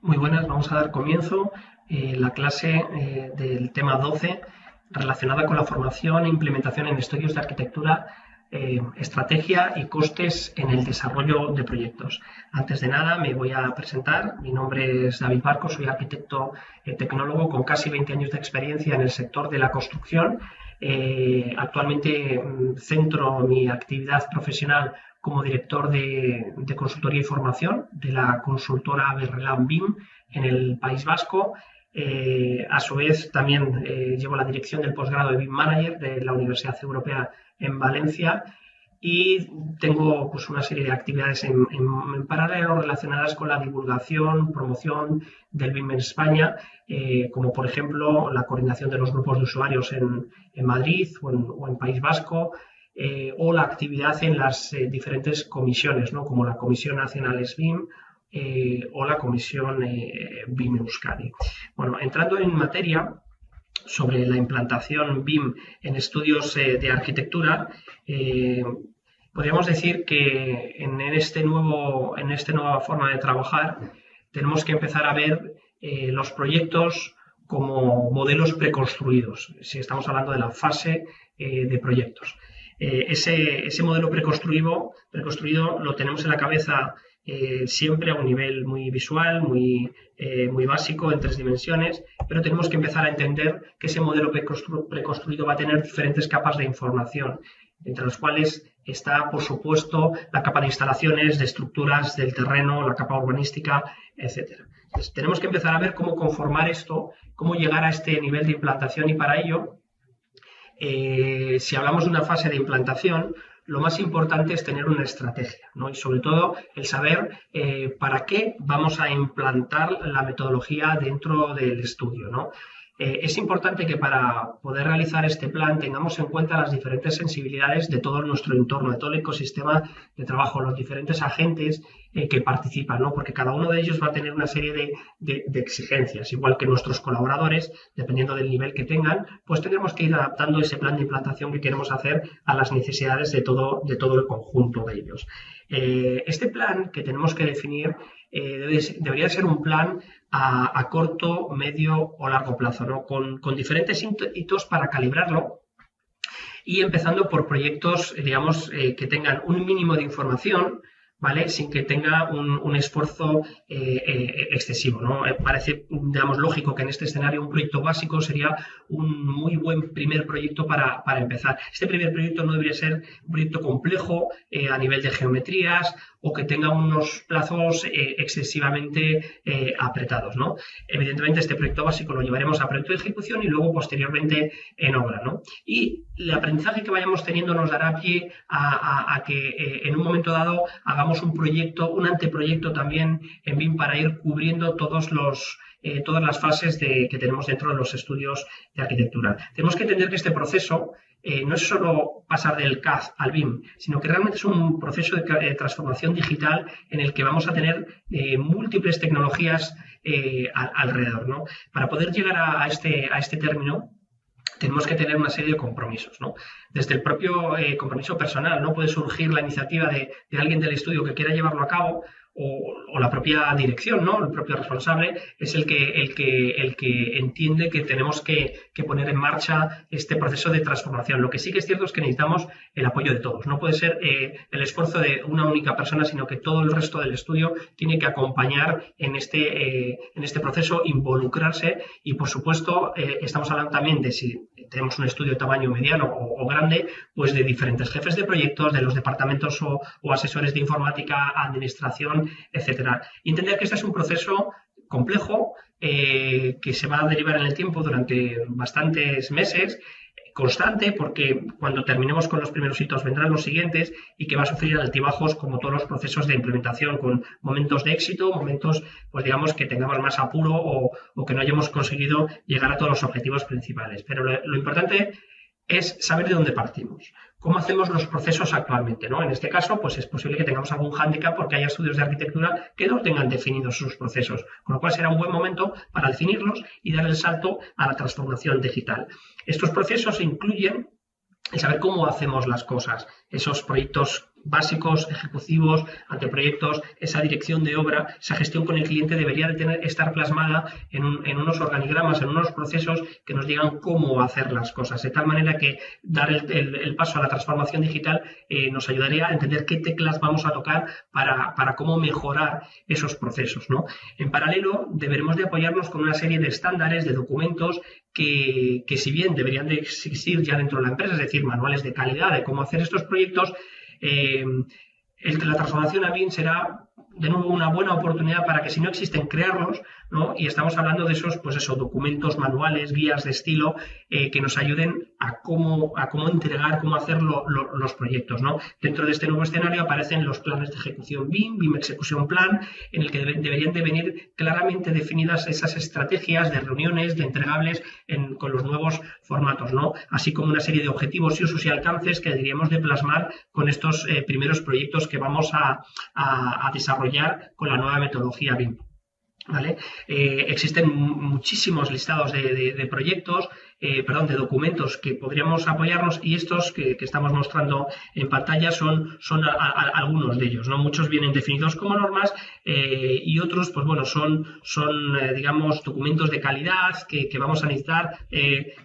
Muy buenas, vamos a dar comienzo la clase del tema 12 relacionada con la formación e implementación en estudios de arquitectura, estrategia y costes en el desarrollo de proyectos. Antes de nada me voy a presentar, mi nombre es David Barco, soy arquitecto tecnólogo con casi 20 años de experiencia en el sector de la construcción. Actualmente centro mi actividad profesional como director de consultoría y formación de la consultora Berrelam BIM en el País Vasco. A su vez, también llevo la dirección del posgrado de BIM Manager de la Universidad Europea en Valencia y tengo pues, una serie de actividades en paralelo relacionadas con la divulgación, promoción del BIM en España, como por ejemplo la coordinación de los grupos de usuarios en Madrid o en País Vasco, o la actividad en las diferentes comisiones, ¿no? Como la Comisión Nacional SBIM o la Comisión BIM Euskadi. Bueno, entrando en materia sobre la implantación BIM en estudios de arquitectura, podríamos decir que en esta nueva forma de trabajar tenemos que empezar a ver los proyectos como modelos preconstruidos, si estamos hablando de la fase de proyectos. Ese modelo preconstruido lo tenemos en la cabeza siempre a un nivel muy visual, muy básico, en 3 dimensiones, pero tenemos que empezar a entender que ese modelo preconstruido va a tener diferentes capas de información, entre las cuales está, por supuesto, la capa de instalaciones, de estructuras del terreno, la capa urbanística, etc. Entonces, tenemos que empezar a ver cómo conformar esto, cómo llegar a este nivel de implantación y para ello, si hablamos de una fase de implantación, lo más importante es tener una estrategia, ¿no? Y sobre todo el saber para qué vamos a implantar la metodología dentro del estudio, ¿no? Es importante que para poder realizar este plan tengamos en cuenta las diferentes sensibilidades de todo nuestro entorno, de todo el ecosistema de trabajo, los diferentes agentes que participan, ¿no? Porque cada uno de ellos va a tener una serie de exigencias, igual que nuestros colaboradores, dependiendo del nivel que tengan, pues tenemos que ir adaptando ese plan de implantación que queremos hacer a las necesidades de todo el conjunto de ellos. Este plan que tenemos que definir debería ser un plan a corto, medio o largo plazo, ¿no? Con diferentes hitos para calibrarlo y empezando por proyectos, digamos, que tengan un mínimo de información, ¿vale? Sin que tenga un esfuerzo excesivo, ¿no? Parece, digamos, lógico que en este escenario un proyecto básico sería un muy buen primer proyecto para empezar. Este primer proyecto no debería ser un proyecto complejo a nivel de geometrías o que tenga unos plazos excesivamente apretados, ¿no? Evidentemente, este proyecto básico lo llevaremos a proyecto de ejecución y luego posteriormente en obra, ¿no? Y el aprendizaje que vayamos teniendo nos dará pie a que en un momento dado hagamos un proyecto, un anteproyecto también en BIM para ir cubriendo todas las fases que tenemos dentro de los estudios de arquitectura. Tenemos que entender que este proceso no es solo pasar del CAD al BIM, sino que realmente es un proceso de transformación digital en el que vamos a tener múltiples tecnologías alrededor, ¿no? Para poder llegar a este término, tenemos que tener una serie de compromisos, ¿no? Desde el propio compromiso personal, ¿no? Puede surgir la iniciativa de alguien del estudio que quiera llevarlo a cabo o la propia dirección, ¿no? El propio responsable es el que entiende que tenemos que poner en marcha este proceso de transformación. Lo que sí que es cierto es que necesitamos el apoyo de todos. No puede ser el esfuerzo de una única persona, sino que todo el resto del estudio tiene que acompañar en este proceso, involucrarse y, por supuesto, estamos hablando también de si tenemos un estudio de tamaño mediano o grande, pues de diferentes jefes de proyectos, de los departamentos o asesores de informática, administración, etcétera. Y entender que este es un proceso complejo que se va a derivar en el tiempo durante bastantes meses, constante, porque cuando terminemos con los primeros hitos vendrán los siguientes y que va a sufrir altibajos como todos los procesos de implementación, con momentos de éxito, momentos, pues digamos, que tengamos más apuro o que no hayamos conseguido llegar a todos los objetivos principales. Pero lo importante es saber de dónde partimos, cómo hacemos los procesos actualmente, ¿no? En este caso, pues es posible que tengamos algún hándicap porque haya estudios de arquitectura que no tengan definidos sus procesos, con lo cual será un buen momento para definirlos y dar el salto a la transformación digital. Estos procesos incluyen el saber cómo hacemos las cosas, esos proyectos básicos, ejecutivos, anteproyectos, esa dirección de obra, esa gestión con el cliente debería de estar plasmada en unos organigramas, en unos procesos que nos digan cómo hacer las cosas, de tal manera que dar el paso a la transformación digital nos ayudaría a entender qué teclas vamos a tocar para cómo mejorar esos procesos, ¿no? En paralelo, deberemos de apoyarnos con una serie de estándares, de documentos que si bien deberían de existir ya dentro de la empresa, es decir, manuales de calidad de cómo hacer estos proyectos, la transformación a BIM será de nuevo una buena oportunidad para que, si no existen, crearlos, ¿no? Y estamos hablando de esos, pues eso, documentos, manuales, guías de estilo que nos ayuden a cómo entregar, cómo hacer los proyectos, ¿no? Dentro de este nuevo escenario aparecen los planes de ejecución BIM, BIM Execution Plan, en el que deberían de venir claramente definidas esas estrategias de reuniones, de entregables con los nuevos formatos, ¿no? Así como una serie de objetivos y usos y alcances que deberíamos de plasmar con estos primeros proyectos que vamos a desarrollar con la nueva metodología BIM. ¿Vale? Existen muchísimos listados de proyectos, de documentos que podríamos apoyarnos, y estos que estamos mostrando en pantalla son algunos de ellos, ¿no? Muchos vienen definidos como normas y otros, pues bueno, son digamos, documentos de calidad que vamos a necesitar,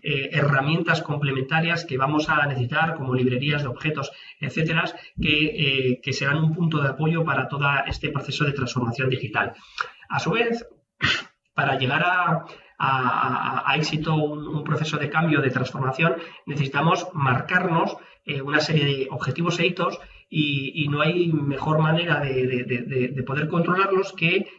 herramientas complementarias que vamos a necesitar, como librerías de objetos, etcétera, que serán un punto de apoyo para todo este proceso de transformación digital. A su vez, para llegar a éxito un proceso de cambio, de transformación, necesitamos marcarnos una serie de objetivos e hitos, y no hay mejor manera de poder controlarlos que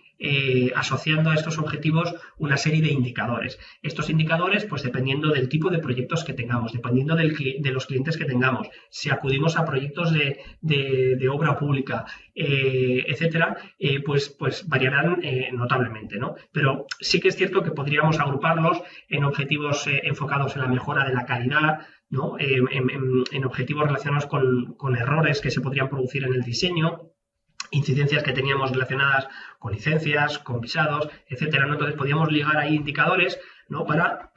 asociando a estos objetivos una serie de indicadores. Estos indicadores, pues dependiendo del tipo de proyectos que tengamos, dependiendo de los clientes que tengamos, si acudimos a proyectos de obra pública, etcétera, pues variarán notablemente, ¿no? Pero sí que es cierto que podríamos agruparlos en objetivos enfocados en la mejora de la calidad, ¿no? En objetivos relacionados con errores que se podrían producir en el diseño, incidencias que teníamos relacionadas con licencias, con visados, etcétera, ¿no? Entonces podíamos ligar ahí indicadores, ¿no? Para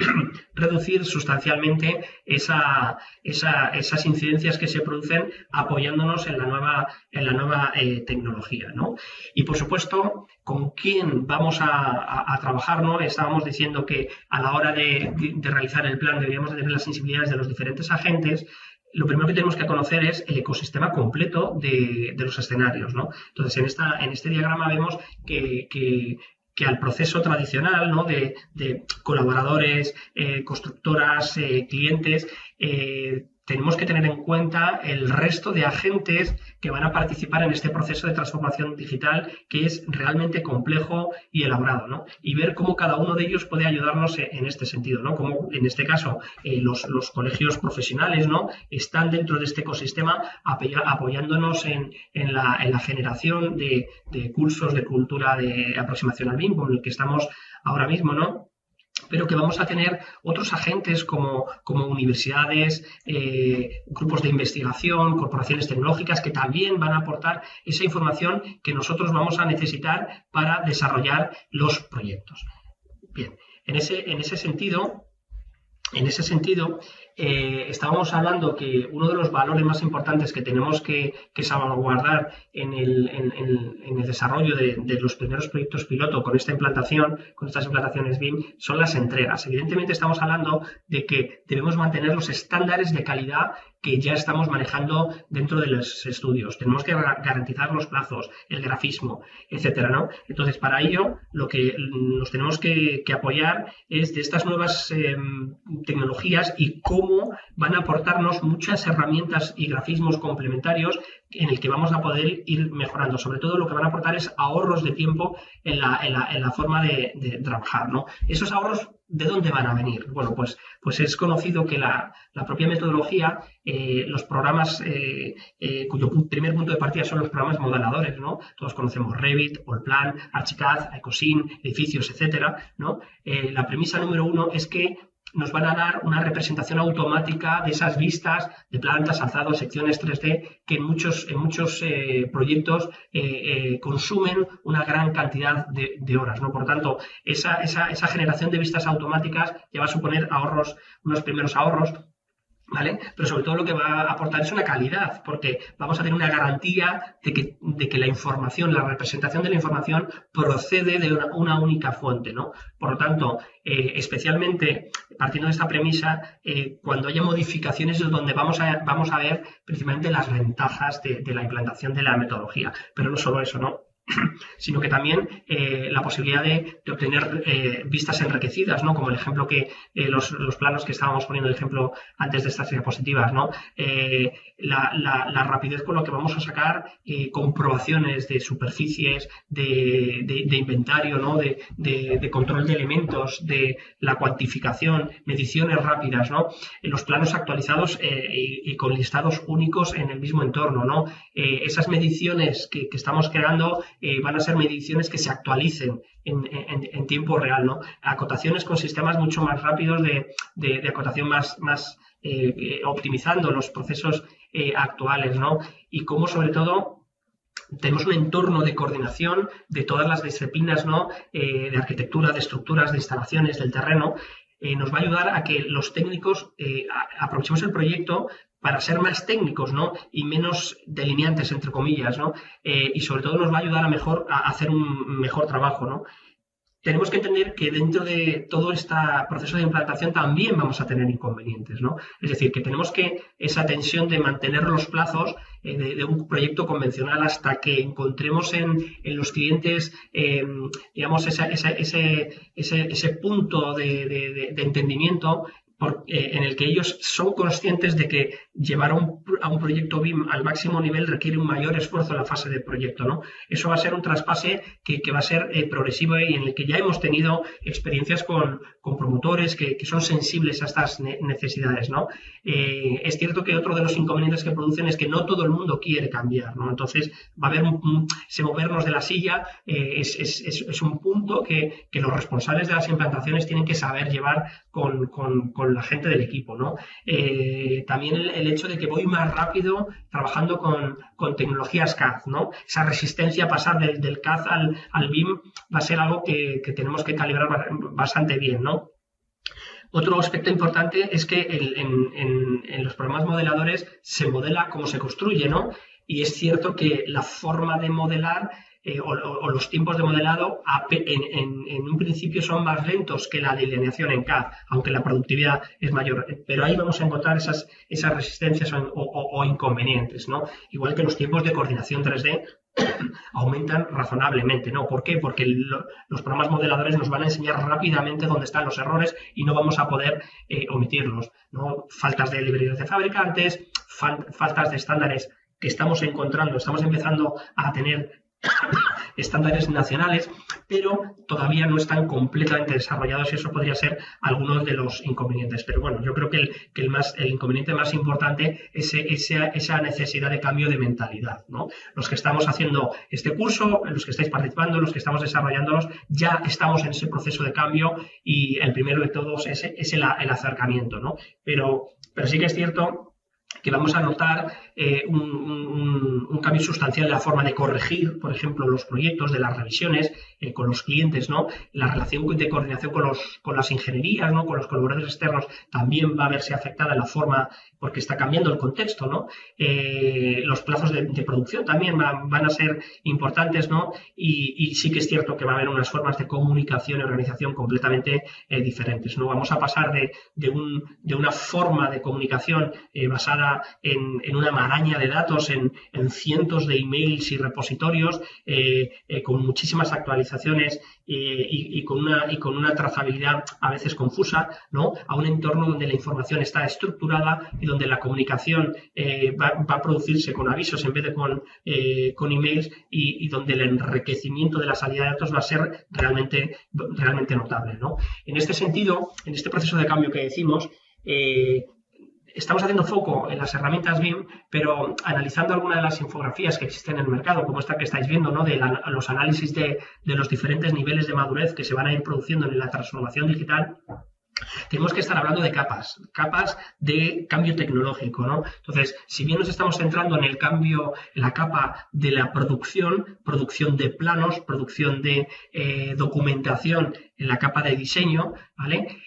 reducir sustancialmente esas incidencias que se producen apoyándonos en la nueva tecnología, ¿no? Y por supuesto, ¿con quién vamos a trabajar, ¿no? Estábamos diciendo que a la hora de realizar el plan deberíamos de tener las sensibilidades de los diferentes agentes. Lo primero que tenemos que conocer es el ecosistema completo de los escenarios, ¿no? Entonces, en este diagrama vemos que al proceso tradicional, ¿no? de colaboradores, constructoras, clientes, tenemos que tener en cuenta el resto de agentes que van a participar en este proceso de transformación digital, que es realmente complejo y elaborado, ¿no? Y ver cómo cada uno de ellos puede ayudarnos en este sentido, ¿no? Como en este caso los colegios profesionales, ¿no? Están dentro de este ecosistema apoyándonos en la generación de cursos de cultura de aproximación al BIM, con el que estamos ahora mismo, ¿no? Pero que vamos a tener otros agentes como universidades, grupos de investigación, corporaciones tecnológicas, que también van a aportar esa información que nosotros vamos a necesitar para desarrollar los proyectos. Bien, en ese sentido, estábamos hablando que uno de los valores más importantes que tenemos que salvaguardar en el desarrollo de los primeros proyectos piloto con estas implantaciones BIM, son las entregas. Evidentemente estamos hablando de que debemos mantener los estándares de calidad que ya estamos manejando dentro de los estudios. Tenemos que garantizar los plazos, el grafismo, etcétera, ¿no? Entonces, para ello, lo que nos tenemos que apoyar es de estas nuevas tecnologías y cómo van a aportarnos muchas herramientas y grafismos complementarios en el que vamos a poder ir mejorando. Sobre todo, lo que van a aportar es ahorros de tiempo en la forma de trabajar, ¿no? Esos ahorros, ¿de dónde van a venir? Bueno, pues es conocido que la propia metodología, los programas cuyo primer punto de partida son los programas modeladores, ¿no? Todos conocemos Revit, Allplan, Archicad, Ecosim, edificios, etcétera, ¿no? La premisa número 1 es que nos van a dar una representación automática de esas vistas de plantas, alzados, secciones 3D, que en muchos proyectos consumen una gran cantidad de horas, ¿no? Por tanto, esa generación de vistas automáticas ya va a suponer unos primeros ahorros. ¿vale? Pero sobre todo lo que va a aportar es una calidad, porque vamos a tener una garantía de que la información, la representación de la información procede de una única fuente, ¿no? Por lo tanto, especialmente partiendo de esta premisa, cuando haya modificaciones es donde vamos a ver principalmente las ventajas de la implantación de la metodología. Pero no solo eso, ¿no? Sino que también la posibilidad de obtener vistas enriquecidas, ¿no? Como el ejemplo que los planos que estábamos poniendo de ejemplo antes de estas diapositivas, ¿no? La rapidez con lo que vamos a sacar comprobaciones de superficies, de inventario, ¿no? De control de elementos, de la cuantificación, mediciones rápidas, ¿no? Los planos actualizados y con listados únicos en el mismo entorno, ¿no? Esas mediciones que estamos creando van a ser mediciones que se actualicen en tiempo real, ¿no? Acotaciones con sistemas mucho más rápidos de acotación más optimizando los procesos actuales, ¿no? Y cómo, sobre todo, tenemos un entorno de coordinación de todas las disciplinas, ¿no? De arquitectura, de estructuras, de instalaciones, del terreno. Nos va a ayudar a que los técnicos aprovechemos el proyecto para ser más técnicos, ¿no? Y menos delineantes, entre comillas, ¿no? Y sobre todo nos va a ayudar a hacer un mejor trabajo, ¿no? Tenemos que entender que dentro de todo este proceso de implantación también vamos a tener inconvenientes, ¿no? Es decir, que tenemos que esa tensión de mantener los plazos de un proyecto convencional hasta que encontremos en los clientes, digamos, ese punto de entendimiento en el que ellos son conscientes de que llevar a un proyecto BIM al máximo nivel requiere un mayor esfuerzo en la fase de proyecto, ¿no? Eso va a ser un traspase que va a ser progresivo y en el que ya hemos tenido experiencias con promotores que son sensibles a estas necesidades, ¿no? Es cierto que otro de los inconvenientes que producen es que no todo el mundo quiere cambiar, ¿no? Entonces va a haber ese movernos de la silla, es un punto que los responsables de las implantaciones tienen que saber llevar con la gente del equipo, ¿no? También el hecho de que voy más rápido trabajando con tecnologías CAD, ¿no? Esa resistencia a pasar del CAD al BIM va a ser algo que tenemos que calibrar bastante bien, ¿no? Otro aspecto importante es que en los programas modeladores se modela como se construye, ¿no? Y es cierto que la forma de modelar o los tiempos de modelado en un principio son más lentos que la delineación en CAD, aunque la productividad es mayor. Pero ahí vamos a encontrar esas resistencias o inconvenientes, ¿no? Igual que los tiempos de coordinación 3D aumentan razonablemente, ¿no? ¿Por qué? Porque los programas modeladores nos van a enseñar rápidamente dónde están los errores y no vamos a poder omitirlos, ¿no? Faltas de librerías de fabricantes, faltas de estándares que estamos empezando a tener estándares nacionales, pero todavía no están completamente desarrollados y eso podría ser algunos de los inconvenientes. Pero bueno, yo creo que el inconveniente más importante es esa necesidad de cambio de mentalidad, ¿no? Los que estamos haciendo este curso, los que estáis participando, los que estamos desarrollándolos, ya estamos en ese proceso de cambio y el primero de todos es el acercamiento, ¿no? Pero sí que es cierto que vamos a notar un cambio sustancial en la forma de corregir, por ejemplo, los proyectos, de las revisiones con los clientes, ¿no? La relación de coordinación con las ingenierías, ¿no? Con los colaboradores externos también va a verse afectada en la forma, porque está cambiando el contexto, ¿no? Los plazos de producción también van a ser importantes, ¿no? Y sí que es cierto que va a haber unas formas de comunicación y organización completamente diferentes, ¿no? Vamos a pasar de una forma de comunicación basada en una maraña de datos, en cientos de emails y repositorios, con muchísimas actualizaciones y con una trazabilidad a veces confusa, ¿no? A un entorno donde la información está estructurada y donde la comunicación va a producirse con avisos en vez de con emails y donde el enriquecimiento de la salida de datos va a ser realmente notable, ¿no? En este sentido, en este proceso de cambio que decimos, estamos haciendo foco en las herramientas BIM, pero analizando algunas de las infografías que existen en el mercado, como esta que estáis viendo, ¿no? De los análisis de los diferentes niveles de madurez que se van a ir produciendo en la transformación digital, tenemos que estar hablando de capas de cambio tecnológico, ¿no? Entonces, si bien nos estamos centrando en el cambio, en la capa de la producción de planos, producción de documentación, en la capa de diseño, ¿vale?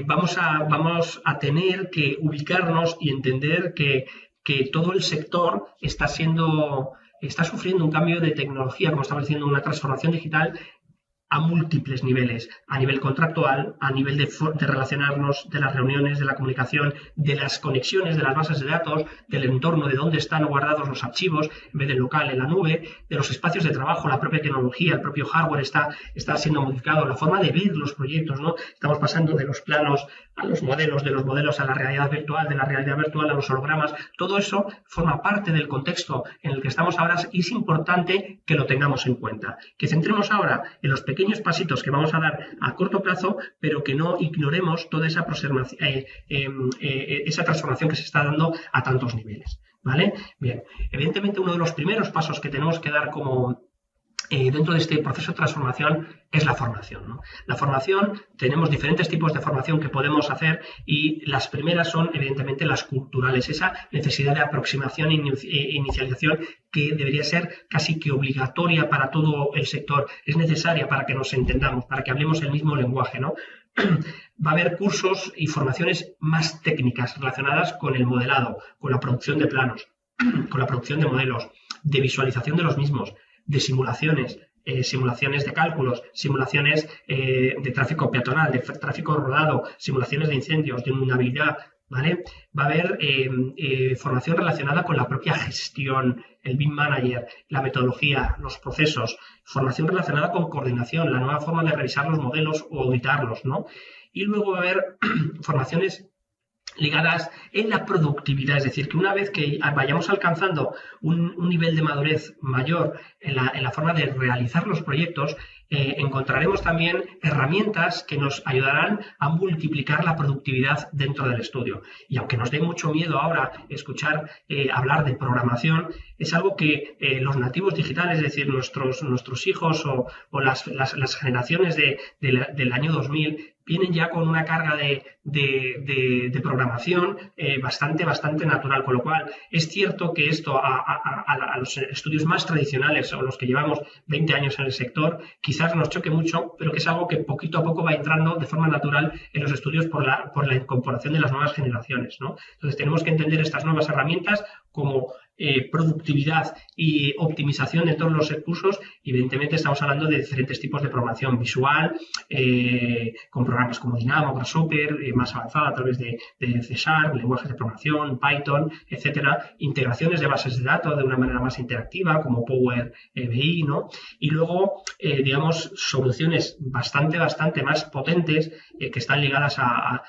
Vamos a tener que ubicarnos y entender que todo el sector está sufriendo un cambio de tecnología, como estamos diciendo, una transformación digital a múltiples niveles, a nivel contractual, a nivel de relacionarnos, de las reuniones, de la comunicación, de las conexiones, de las bases de datos, del entorno, de dónde están guardados los archivos, en vez del local, en la nube, de los espacios de trabajo, la propia tecnología, el propio hardware está siendo modificado, la forma de ver los proyectos, ¿no? Estamos pasando de los planos a los modelos, de los modelos a la realidad virtual, de la realidad virtual a los hologramas. Todo eso forma parte del contexto en el que estamos ahora y es importante que lo tengamos en cuenta. Que centremos ahora en los pequeños pasitos que vamos a dar a corto plazo, pero que no ignoremos toda esa transformación que se está dando a tantos niveles, ¿vale? Bien, evidentemente uno de los primeros pasos que tenemos que dar dentro de este proceso de transformación es la formación, ¿no? La formación, tenemos diferentes tipos de formación que podemos hacer y las primeras son evidentemente las culturales, esa necesidad de aproximación e inicialización que debería ser casi que obligatoria para todo el sector, es necesaria para que nos entendamos, para que hablemos el mismo lenguaje, ¿no? Va a haber cursos y formaciones más técnicas relacionadas con el modelado, con la producción de planos, con la producción de modelos, de visualización de los mismos, de simulaciones, simulaciones de cálculos, simulaciones de tráfico peatonal, de tráfico rodado, simulaciones de incendios, de inundabilidad, ¿vale? Va a haber formación relacionada con la propia gestión, el BIM Manager, la metodología, los procesos, formación relacionada con coordinación, la nueva forma de revisar los modelos o auditarlos, ¿no? Y luego va a haber formaciones ligadas en la productividad, es decir, que una vez que vayamos alcanzando un nivel de madurez mayor en la forma de realizar los proyectos, encontraremos también herramientas que nos ayudarán a multiplicar la productividad dentro del estudio. Y aunque nos dé mucho miedo ahora escuchar hablar de programación, es algo que los nativos digitales, es decir, nuestros hijos o las generaciones del año 2000, vienen ya con una carga de programación bastante natural, con lo cual es cierto que esto a los estudios más tradicionales o los que llevamos 20 años en el sector quizás nos choque mucho, pero que es algo que poquito a poco va entrando de forma natural en los estudios por la incorporación de las nuevas generaciones, ¿no? Entonces tenemos que entender estas nuevas herramientas como productividad y optimización de todos los recursos. Evidentemente estamos hablando de diferentes tipos de programación visual, con programas como Dynamo, Grasshopper, más avanzada a través de C#, lenguajes de programación, Python, etcétera, integraciones de bases de datos de una manera más interactiva como Power BI, ¿no? Y luego, digamos, soluciones bastante más potentes que están ligadas a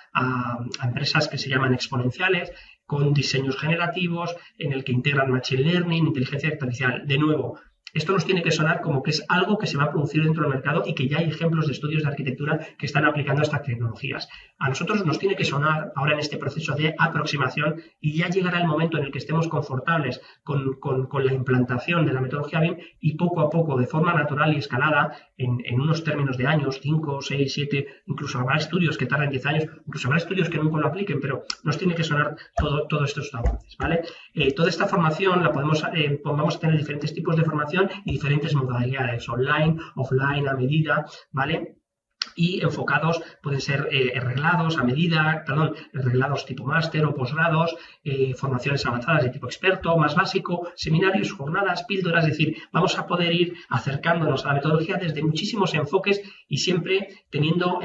empresas que se llaman exponenciales, con diseños generativos, en el que integran Machine Learning, inteligencia artificial. De nuevo, esto nos tiene que sonar como que es algo que se va a producir dentro del mercado y que ya hay ejemplos de estudios de arquitectura que están aplicando estas tecnologías. A nosotros nos tiene que sonar ahora en este proceso de aproximación y ya llegará el momento en el que estemos confortables con la implantación de la metodología BIM y poco a poco, de forma natural y escalada, en unos términos de años, 5, 6, 7, incluso habrá estudios que tarden 10 años, incluso habrá estudios que nunca lo apliquen, pero nos tiene que sonar todos estos avances, ¿vale? Toda esta formación vamos a tener diferentes tipos de formación y diferentes modalidades, online, offline, a medida, ¿vale? Y enfocados, pueden ser reglados a medida, reglados tipo máster o posgrados, formaciones avanzadas de tipo experto, más básico, seminarios, jornadas, píldoras, es decir, vamos a poder ir acercándonos a la metodología desde muchísimos enfoques y siempre teniendo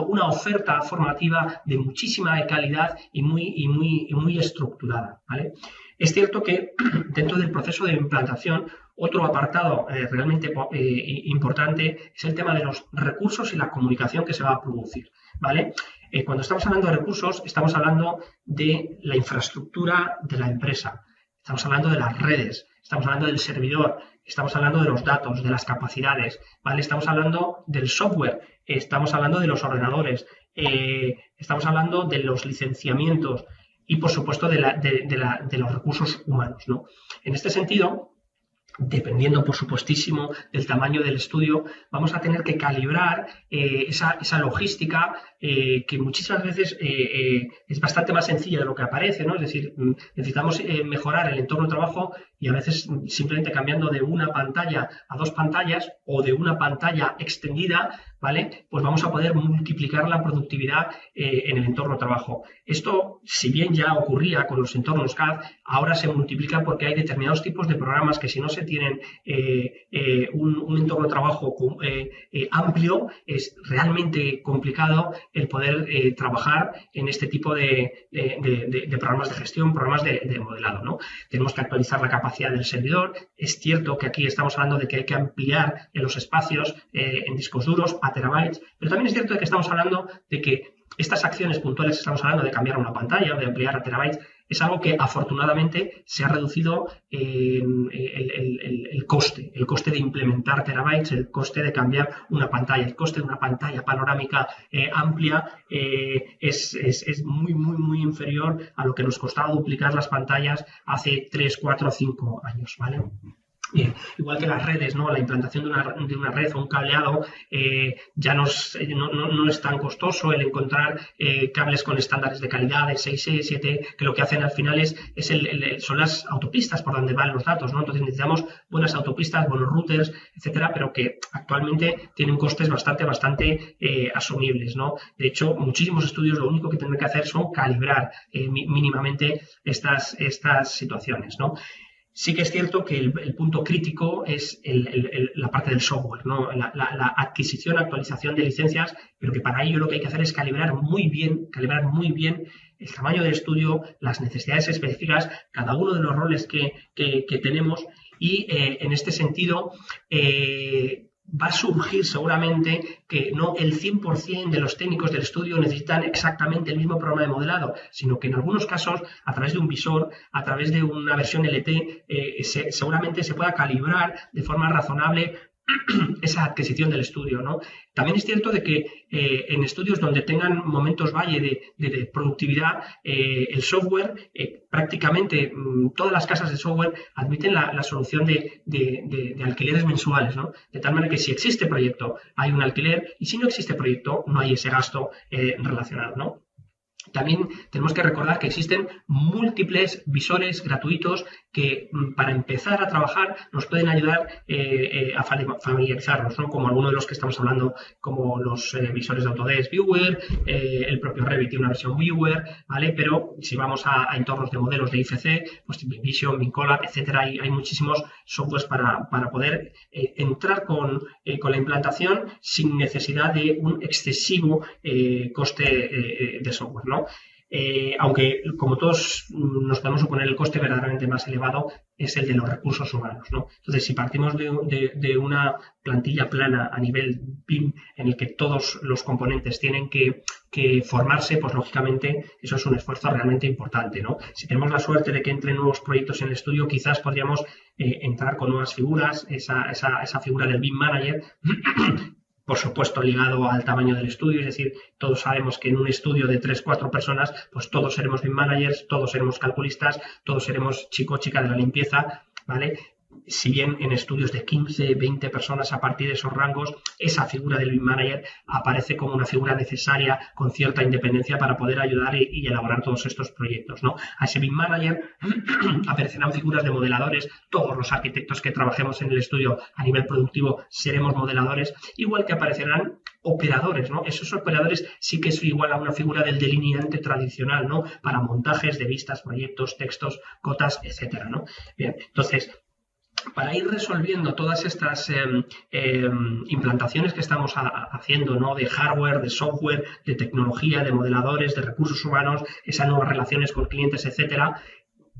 una oferta formativa de muchísima calidad y muy estructurada, ¿vale? Es cierto que dentro del proceso de implantación, otro apartado realmente importante es el tema de los recursos y la comunicación que se va a producir, ¿vale? Cuando estamos hablando de recursos, estamos hablando de la infraestructura de la empresa, estamos hablando de las redes, estamos hablando del servidor, estamos hablando de los datos, de las capacidades, ¿vale? Estamos hablando del software, estamos hablando de los ordenadores, estamos hablando de los licenciamientos y, por supuesto, de los recursos humanos, ¿no? En este sentido, dependiendo por supuestísimo del tamaño del estudio, vamos a tener que calibrar esa logística que muchísimas veces es bastante más sencilla de lo que aparece, ¿no? Es decir, necesitamos mejorar el entorno de trabajo y a veces simplemente cambiando de una pantalla a 2 pantallas o de una pantalla extendida, ¿vale? Pues vamos a poder multiplicar la productividad en el entorno de trabajo. Esto, si bien ya ocurría con los entornos CAD, ahora se multiplica porque hay determinados tipos de programas que si no se tienen un entorno de trabajo amplio, es realmente complicado el poder trabajar en este tipo de programas de gestión, programas de modelado, ¿no? Tenemos que actualizar la capacidad del servidor. Es cierto que aquí estamos hablando de que hay que ampliar en los espacios en discos duros a terabytes, pero también es cierto de que estamos hablando de que estas acciones puntuales que estamos hablando de cambiar una pantalla o de ampliar a terabytes es algo que afortunadamente se ha reducido el coste de implementar terabytes, el coste de cambiar una pantalla, el coste de una pantalla panorámica amplia es muy inferior a lo que nos costaba duplicar las pantallas hace 3, 4, 5 años, ¿vale? Bien, igual que las redes, ¿no? La implantación de una red o un cableado ya no es tan costoso el encontrar cables con estándares de calidad de 6E, 7E, que lo que hacen al final son las autopistas por donde van los datos, ¿no? Entonces necesitamos buenas autopistas, buenos routers, etcétera, pero que actualmente tienen costes bastante asumibles, ¿no? De hecho, muchísimos estudios lo único que tendrán que hacer son calibrar mínimamente estas situaciones, ¿no? Sí que es cierto que el punto crítico es la parte del software, ¿no? La adquisición, actualización de licencias, pero que para ello lo que hay que hacer es calibrar muy bien el tamaño del estudio, las necesidades específicas, cada uno de los roles que tenemos y en este sentido va a surgir seguramente que no el 100% de los técnicos del estudio necesitan exactamente el mismo programa de modelado, sino que en algunos casos, a través de un visor, a través de una versión LT, seguramente se pueda calibrar de forma razonable esa adquisición del estudio, ¿no? También es cierto de que en estudios donde tengan momentos valle de productividad, el software, prácticamente todas las casas de software admiten la solución de alquileres mensuales, ¿no? De tal manera que si existe proyecto hay un alquiler y si no existe proyecto no hay ese gasto relacionado, ¿no? También tenemos que recordar que existen múltiples visores gratuitos que para empezar a trabajar nos pueden ayudar a familiarizarnos, ¿no? Como algunos de los que estamos hablando, como los visores de Autodesk Viewer, el propio Revit tiene una versión Viewer, ¿vale? Pero si vamos a entornos de modelos de IFC, pues Vision, Vincolab, etcétera, hay muchísimos softwares para poder entrar con la implantación sin necesidad de un excesivo coste de software, ¿no? Aunque, como todos nos podemos suponer, el coste verdaderamente más elevado es el de los recursos humanos, ¿no? Entonces, si partimos de una plantilla plana a nivel BIM en el que todos los componentes tienen que formarse, pues lógicamente eso es un esfuerzo realmente importante, ¿no? Si tenemos la suerte de que entren nuevos proyectos en el estudio, quizás podríamos entrar con nuevas figuras, esa figura del BIM Manager, por supuesto ligado al tamaño del estudio, es decir, todos sabemos que en un estudio de 3, 4 personas, pues todos seremos BIM managers, todos seremos calculistas, todos seremos chico o chica de la limpieza, ¿vale? Si bien en estudios de 15, 20 personas a partir de esos rangos, esa figura del BIM Manager aparece como una figura necesaria con cierta independencia para poder ayudar y elaborar todos estos proyectos, ¿no? A ese BIM Manager aparecerán figuras de modeladores, todos los arquitectos que trabajemos en el estudio a nivel productivo seremos modeladores, igual que aparecerán operadores, ¿no? Esos operadores sí que es igual a una figura del delineante tradicional, ¿no? Para montajes de vistas, proyectos, textos, cotas, etcétera, ¿no? Bien, entonces, para ir resolviendo todas estas implantaciones que estamos haciendo, ¿no? De hardware, de software, de tecnología, de modeladores, de recursos humanos, esas nuevas relaciones con clientes, etcétera,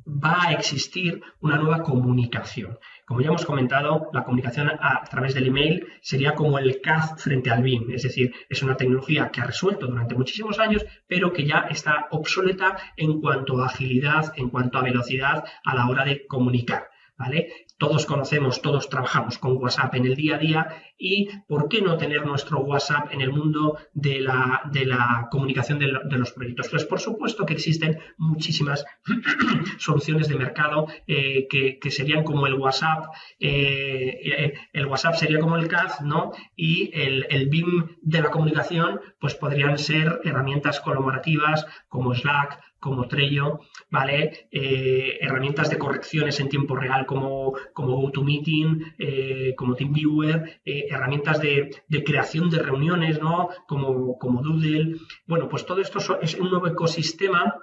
va a existir una nueva comunicación. Como ya hemos comentado, la comunicación a través del email sería como el CAD frente al BIM, es decir, es una tecnología que ha resuelto durante muchísimos años, pero que ya está obsoleta en cuanto a agilidad, en cuanto a velocidad a la hora de comunicar, ¿vale? todos conocemos, todos trabajamos con WhatsApp en el día a día y ¿por qué no tener nuestro WhatsApp en el mundo de la comunicación de los proyectos? Pues por supuesto que existen muchísimas soluciones de mercado que serían como el WhatsApp. El WhatsApp sería como el CAD, ¿no? Y el BIM de la comunicación pues podrían ser herramientas colaborativas como Slack, como Trello, ¿vale? Herramientas de correcciones en tiempo real como GoToMeeting, como TeamViewer, herramientas de creación de reuniones, ¿no? Como Doodle. Bueno, pues todo esto es un nuevo ecosistema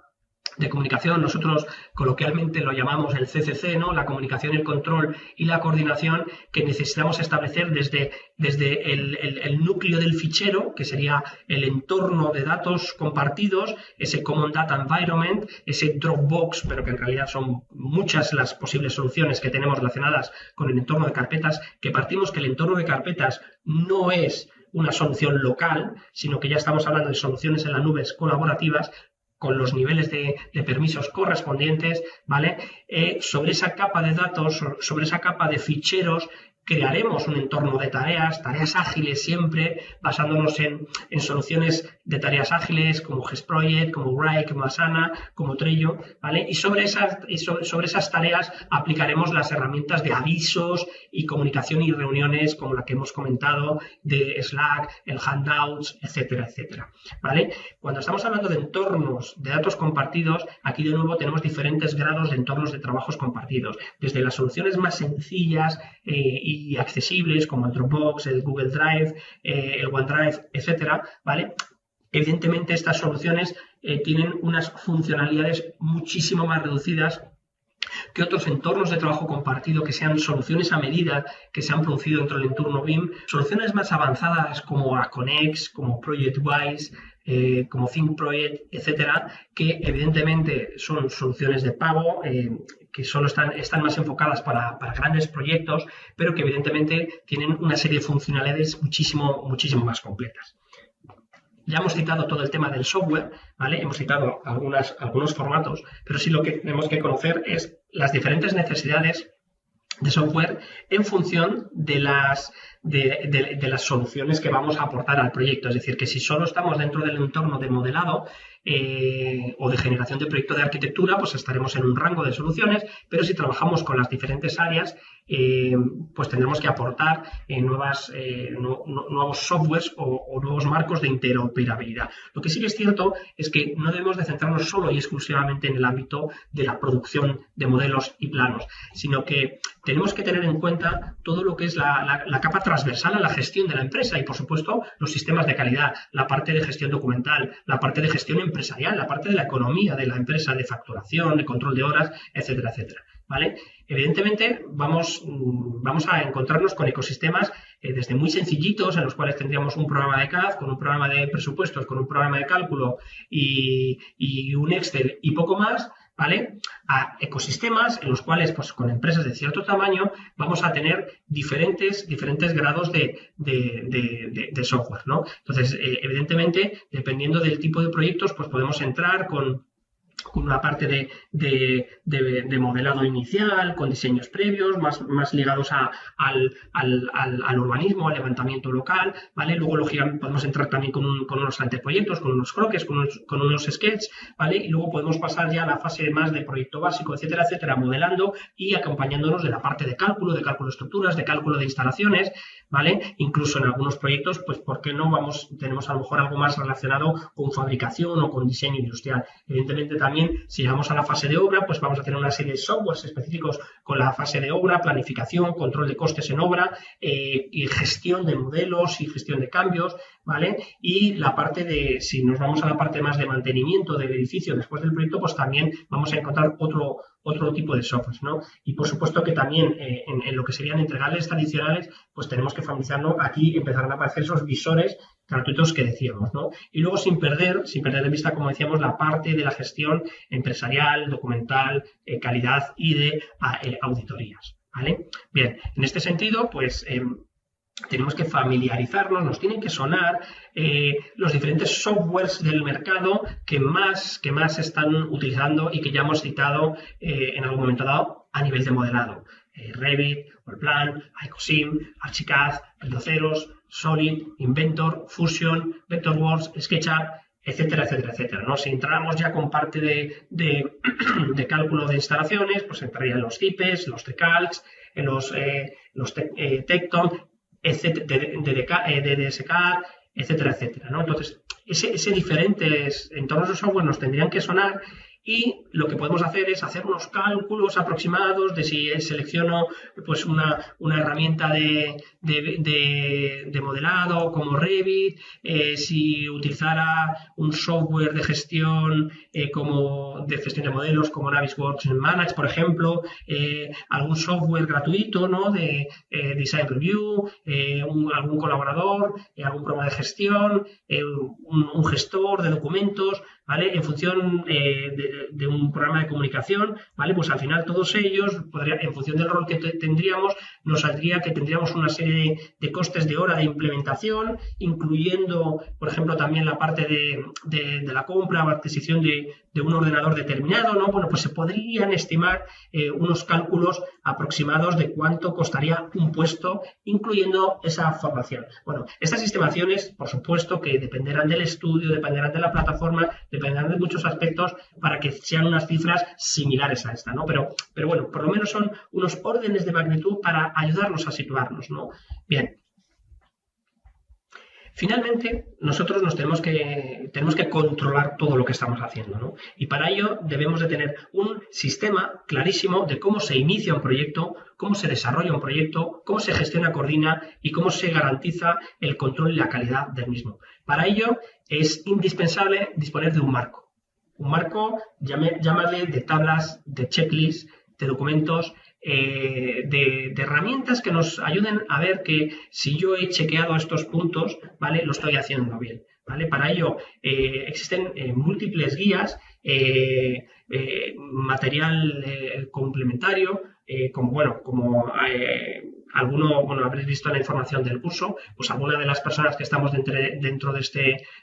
de comunicación. Nosotros coloquialmente lo llamamos el CCC, ¿no? La comunicación, el control y la coordinación que necesitamos establecer desde el núcleo del fichero, que sería el entorno de datos compartidos, ese Common Data Environment, ese Dropbox, pero que en realidad son muchas las posibles soluciones que tenemos relacionadas con el entorno de carpetas, que partimos que el entorno de carpetas no es una solución local, sino que ya estamos hablando de soluciones en las nubes colaborativas, con los niveles de permisos correspondientes, ¿vale? Sobre esa capa de datos, sobre esa capa de ficheros, crearemos un entorno de tareas ágiles siempre, basándonos en soluciones de tareas ágiles como GestProject, como Wrike, como Asana, como Trello, ¿vale? Y sobre esas tareas aplicaremos las herramientas de avisos y comunicación y reuniones como la que hemos comentado de Slack, el Handouts, etcétera, etcétera, ¿vale? Cuando estamos hablando de entornos de datos compartidos, aquí de nuevo tenemos diferentes grados de entornos de trabajos compartidos, desde las soluciones más sencillas y accesibles como el Dropbox, el Google Drive, el OneDrive, etcétera, ¿vale? Evidentemente estas soluciones tienen unas funcionalidades muchísimo más reducidas que otros entornos de trabajo compartido, que sean soluciones a medida que se han producido dentro del entorno BIM, soluciones más avanzadas como Aconex, como ProjectWise, como ThinkProject, etcétera, que evidentemente son soluciones de pago, que solo están más enfocadas para grandes proyectos, pero que evidentemente tienen una serie de funcionalidades muchísimo más completas. Ya hemos citado todo el tema del software, ¿vale? Hemos citado algunos formatos, pero sí lo que tenemos que conocer es las diferentes necesidades de software en función de las soluciones que vamos a aportar al proyecto. Es decir, que si solo estamos dentro del entorno de modelado o de generación de proyecto de arquitectura, pues estaremos en un rango de soluciones, pero si trabajamos con las diferentes áreas, pues tendremos que aportar nuevos softwares o nuevos marcos de interoperabilidad. Lo que sí que es cierto es que no debemos de centrarnos solo y exclusivamente en el ámbito de la producción de modelos y planos, sino que tenemos que tener en cuenta todo lo que es la capa transversal a la gestión de la empresa y, por supuesto, los sistemas de calidad, la parte de gestión documental, la parte de gestión empresarial, la parte de la economía de la empresa, de facturación, de control de horas, etcétera, etcétera, ¿vale? Evidentemente, vamos a encontrarnos con ecosistemas desde muy sencillitos, en los cuales tendríamos un programa de CAD, con un programa de presupuestos, con un programa de cálculo y un Excel y poco más, ¿vale? A ecosistemas en los cuales, pues con empresas de cierto tamaño, vamos a tener diferentes grados de software, ¿no? Entonces, evidentemente, dependiendo del tipo de proyectos, pues podemos entrar con una parte de modelado inicial, con diseños previos, más ligados al urbanismo, al levantamiento local, ¿vale? Luego, lógicamente, podemos entrar también con unos anteproyectos, con unos croquis, con unos sketches, ¿vale? Y luego podemos pasar ya a la fase más de proyecto básico, etcétera, etcétera, modelando y acompañándonos de la parte de cálculo de estructuras, de cálculo de instalaciones, ¿vale? Incluso en algunos proyectos, pues, ¿por qué no tenemos a lo mejor algo más relacionado con fabricación o con diseño industrial? Evidentemente, también, si llegamos a la fase de obra, pues vamos a tener una serie de softwares específicos con la fase de obra, planificación, control de costes en obra y gestión de modelos y gestión de cambios, ¿vale? Y la parte si nos vamos a la parte más de mantenimiento del edificio después del proyecto, pues también vamos a encontrar otro tipo de softwares, ¿no? Y por supuesto que también en lo que serían entregables tradicionales, pues tenemos que familiarizarnos. Aquí empezarán a aparecer esos visores gratuitos que decíamos, ¿no? Y luego sin perder de vista, como decíamos, la parte de la gestión empresarial, documental, calidad y de auditorías, ¿vale? Bien, en este sentido, pues tenemos que familiarizarnos, nos tienen que sonar los diferentes softwares del mercado que más están utilizando y que ya hemos citado en algún momento dado a nivel de modelado. Revit, Allplan, Icosim, Archicad, Buildoceros, Solid, Inventor, Fusion, Vectorworks, SketchUp, etcétera, etcétera, etcétera, ¿no? Si entramos ya con parte de cálculo de instalaciones, pues entrarían los CIPES, los TCalcs, los Tecton, DDSCAD, etcétera, etcétera, ¿no? Entonces, ese diferentes entornos de software nos tendrían que sonar, y lo que podemos hacer es hacer unos cálculos aproximados de si selecciono pues una herramienta de modelado como Revit, si utilizara un software de gestión de modelos como Navisworks Manage, por ejemplo, algún software gratuito, ¿no? de Design Review, algún colaborador, algún programa de gestión, un gestor de documentos, ¿vale? En función de un programa de comunicación, ¿vale? Pues al final todos ellos, en función del rol que tendríamos, nos saldría que tendríamos una serie de costes de hora de implementación, incluyendo, por ejemplo, también la parte de la compra o adquisición de un ordenador determinado, ¿no? Bueno, pues se podrían estimar unos cálculos aproximados de cuánto costaría un puesto, incluyendo esa formación. Bueno, estas estimaciones, por supuesto, que dependerán del estudio, dependerán de la plataforma, dependerán de muchos aspectos para que sean unas cifras similares a esta, ¿no? Pero bueno, por lo menos son unos órdenes de magnitud para ayudarnos a situarnos, ¿no? Bien. Finalmente, nosotros tenemos que controlar todo lo que estamos haciendo, ¿no? Y para ello debemos de tener un sistema clarísimo de cómo se inicia un proyecto, cómo se desarrolla un proyecto, cómo se gestiona, coordina y cómo se garantiza el control y la calidad del mismo. Para ello es indispensable disponer de un marco. Un marco, llámale de tablas, de checklists, de documentos, de herramientas que nos ayuden a ver que si yo he chequeado estos puntos, ¿vale? Lo estoy haciendo bien, ¿vale? Para ello existen múltiples guías, material complementario, como habréis visto en la información del curso, pues alguna de las personas que estamos dentro de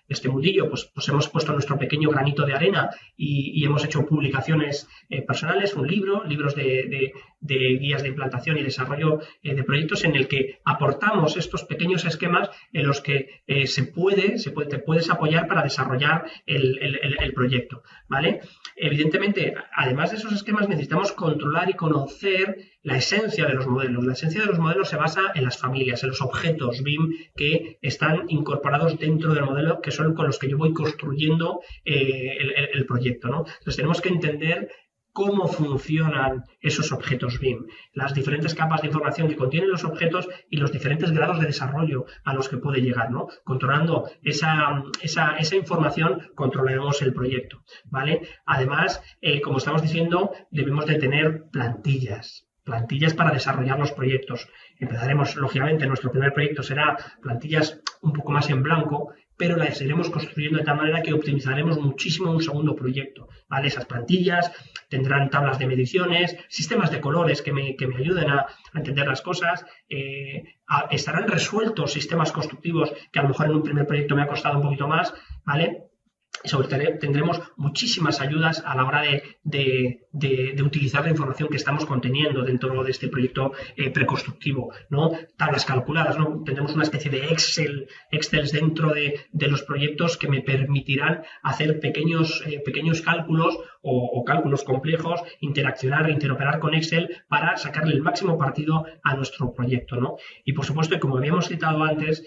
este mundillo, pues hemos puesto nuestro pequeño granito de arena y hemos hecho publicaciones personales, libros de guías de implantación y desarrollo de proyectos en el que aportamos estos pequeños esquemas en los que te puedes apoyar para desarrollar el proyecto, ¿vale? Evidentemente, además de esos esquemas, necesitamos controlar y conocer la esencia de los modelos. La esencia de los modelos se basa en las familias, en los objetos BIM que están incorporados dentro del modelo, que son con los que yo voy construyendo el proyecto, ¿no? Entonces tenemos que entender cómo funcionan esos objetos BIM, las diferentes capas de información que contienen los objetos y los diferentes grados de desarrollo a los que puede llegar, ¿no? Controlando esa información, controlaremos el proyecto, ¿vale? Además, como estamos diciendo, debemos de tener plantillas para desarrollar los proyectos. Empezaremos, lógicamente, nuestro primer proyecto será plantillas un poco más en blanco, pero las iremos construyendo de tal manera que optimizaremos muchísimo un segundo proyecto, ¿vale? Esas plantillas tendrán tablas de mediciones, sistemas de colores que me ayuden a entender las cosas, estarán resueltos sistemas constructivos que a lo mejor en un primer proyecto me ha costado un poquito más, ¿vale? Y sobre todo tendremos muchísimas ayudas a la hora de utilizar la información que estamos conteniendo dentro de este proyecto preconstructivo, ¿no? Tablas calculadas, ¿no? Tendremos una especie de Excel dentro de los proyectos que me permitirán hacer pequeños cálculos o cálculos complejos, interoperar con Excel para sacarle el máximo partido a nuestro proyecto, ¿no? Y por supuesto, como habíamos citado antes,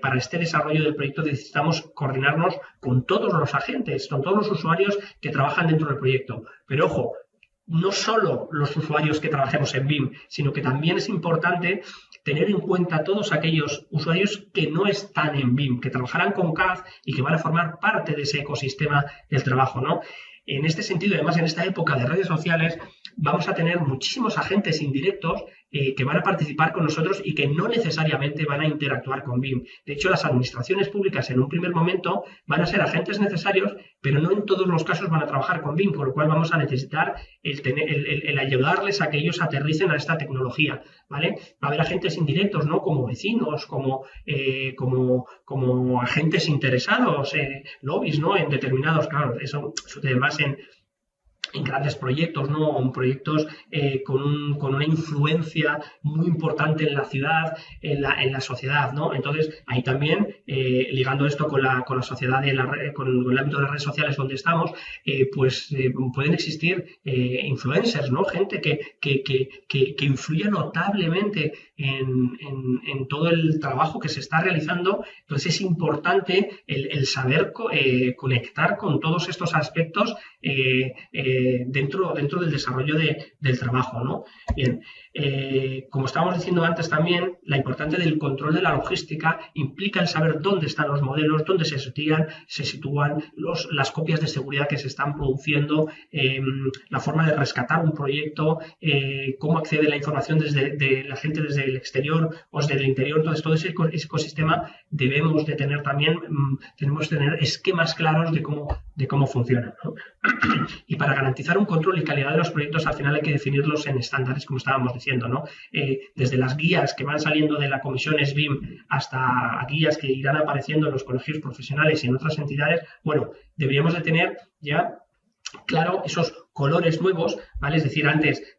para este desarrollo del proyecto necesitamos coordinarnos con todos los agentes, con todos los usuarios que trabajan dentro del proyecto. Pero ojo, no solo los usuarios que trabajemos en BIM, sino que también es importante tener en cuenta todos aquellos usuarios que no están en BIM, que trabajarán con CAD y que van a formar parte de ese ecosistema del trabajo, ¿no? En este sentido, además, en esta época de redes sociales, vamos a tener muchísimos agentes indirectos que van a participar con nosotros y que no necesariamente van a interactuar con BIM. De hecho, las administraciones públicas en un primer momento van a ser agentes necesarios, pero no en todos los casos van a trabajar con BIM, por lo cual vamos a necesitar el ayudarles a que ellos aterricen a esta tecnología, ¿vale? Va a haber agentes indirectos, ¿no? Como vecinos, como agentes interesados, lobbies, ¿no? En determinados, claro, eso además en grandes proyectos, ¿no? O en proyectos con una influencia muy importante en la ciudad, en la sociedad, ¿no? Entonces, ahí también, ligando esto con la sociedad, con el ámbito de las redes sociales donde estamos, pueden existir influencers, ¿no? Gente que influye notablemente en todo el trabajo que se está realizando. Entonces, es importante el saber conectar con todos estos aspectos dentro del desarrollo del trabajo, ¿no? Bien, como estábamos diciendo antes también, la importancia del control de la logística implica el saber dónde están los modelos, dónde se sitúan las copias de seguridad que se están produciendo, la forma de rescatar un proyecto, cómo accede la información de la gente desde el exterior o desde el interior. Entonces, todo ese ecosistema debemos de tener también, tenemos que tener esquemas claros de cómo funciona, ¿no? Y para garantizar un control y calidad de los proyectos, al final hay que definirlos en estándares, como estábamos diciendo, ¿no? Desde las guías que van saliendo de la comisión SBIM hasta guías que irán apareciendo en los colegios profesionales y en otras entidades, bueno, deberíamos de tener ya claro esos colores nuevos, ¿vale? Es decir, antes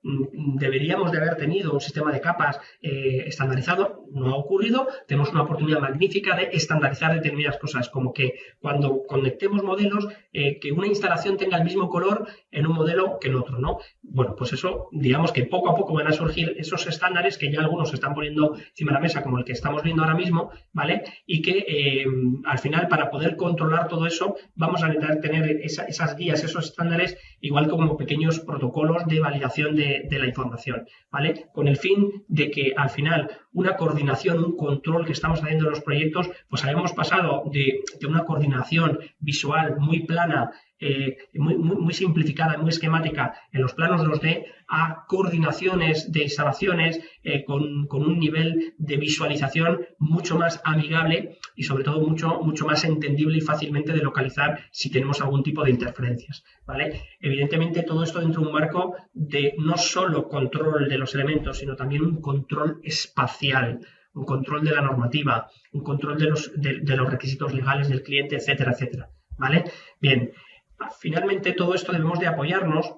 deberíamos de haber tenido un sistema de capas estandarizado, no ha ocurrido, tenemos una oportunidad magnífica de estandarizar determinadas cosas, como que cuando conectemos modelos, que una instalación tenga el mismo color en un modelo que en otro, ¿no? Bueno, pues eso, digamos que poco a poco van a surgir esos estándares que ya algunos se están poniendo encima de la mesa, como el que estamos viendo ahora mismo, ¿vale? Y que al final, para poder controlar todo eso, vamos a necesitar tener esas guías, esos estándares, igual como pequeños protocolos de validación de la información, ¿vale? Con el fin de que al final una coordinación, un control que estamos haciendo en los proyectos, pues habíamos pasado de una coordinación visual muy plana, muy simplificada, muy esquemática en los planos 2D, a coordinaciones de instalaciones con un nivel de visualización mucho más amigable y sobre todo mucho más entendible y fácilmente de localizar si tenemos algún tipo de interferencias, ¿vale? Evidentemente todo esto dentro de un marco de no solo control de los elementos, sino también un control espacial, un control de la normativa, un control de los requisitos legales del cliente, etcétera, etcétera, ¿vale? Bien, finalmente todo esto debemos de apoyarnos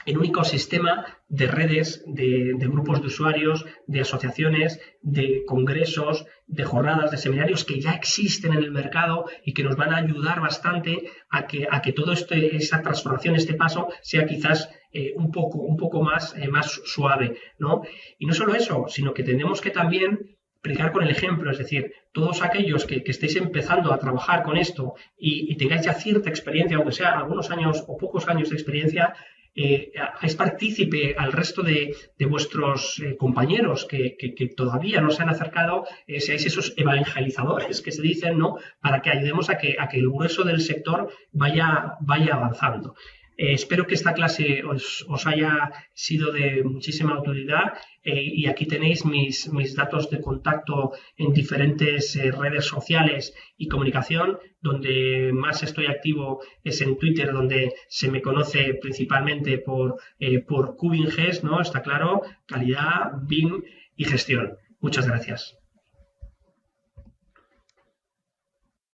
en un ecosistema de redes, de grupos de usuarios, de asociaciones, de congresos, de jornadas, de seminarios que ya existen en el mercado y que nos van a ayudar bastante a que todo esa transformación, este paso, sea quizás un poco más suave, ¿no? Y no solo eso, sino que tenemos que también predicar con el ejemplo, es decir, todos aquellos que estéis empezando a trabajar con esto y tengáis ya cierta experiencia, aunque sea algunos años o pocos años de experiencia, hagáis partícipe al resto de vuestros compañeros que todavía no se han acercado, seáis esos evangelizadores que se dicen, ¿no? Para que ayudemos a que el grueso del sector vaya avanzando. Espero que esta clase os haya sido de muchísima utilidad y aquí tenéis mis datos de contacto en diferentes redes sociales y comunicación. Donde más estoy activo es en Twitter, donde se me conoce principalmente por QBIMGES, ¿no? Está claro, calidad, BIM y gestión. Muchas gracias.